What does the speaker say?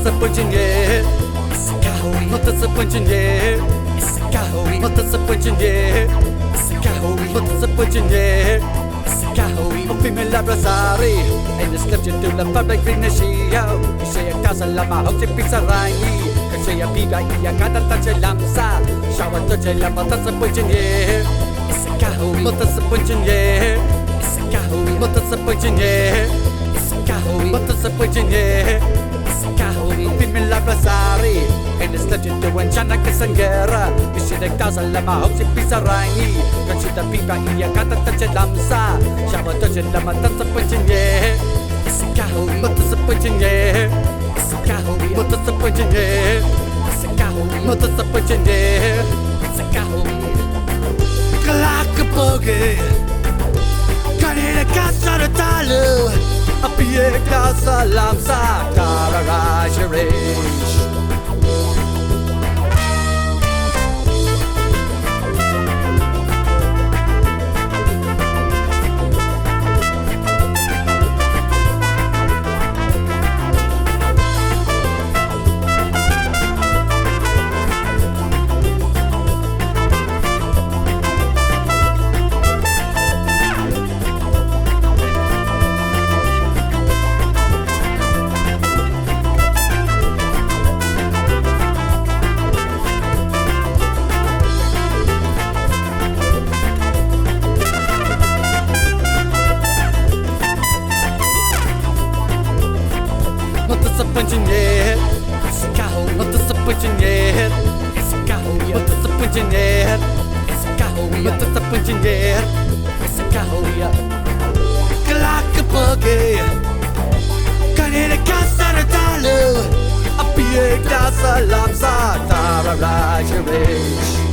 disappointing, yeah. It's a coward. Not disappointing, yeah. It's a coward. Not disappointing, yeah. It's a coward. Not disappointing, yeah. It's a coward. Of female labrasari, and the slipped into the public finish. You say a casa lama, how to pizza rangi. Can say a biga, ya gata touch a lamsa. Shower touch a lama, disappointing, yeah. It's a coward. Not disappointing, yeah. It's a coward. Not disappointing, yeah. But disappointing, yeah. It's a coward. Female labrasari, and the slipped into one chana kasangera. You say a casa lama, how to pizza rangi. Can say the biga, ya gata touch a lamsa. Shower touch a lama, disappointing, yeah. It's a coward. But disappointing, yeah. It's a coward. But disappointing, yeah. It's a coward. But disappointing, yeah. It's a coward. Kalakapoge, kanina kasara talo. Apie casa lamsa, tararajerish. Not disappointing, yeah. It's a coward. Not disappointing, yeah. It's a coward. Not disappointing, yeah. It's a coward. Not disappointing, yeah. It's a coward. Kalakapoge, kanina kasara talo. Apie casa lamsa, tararajerish.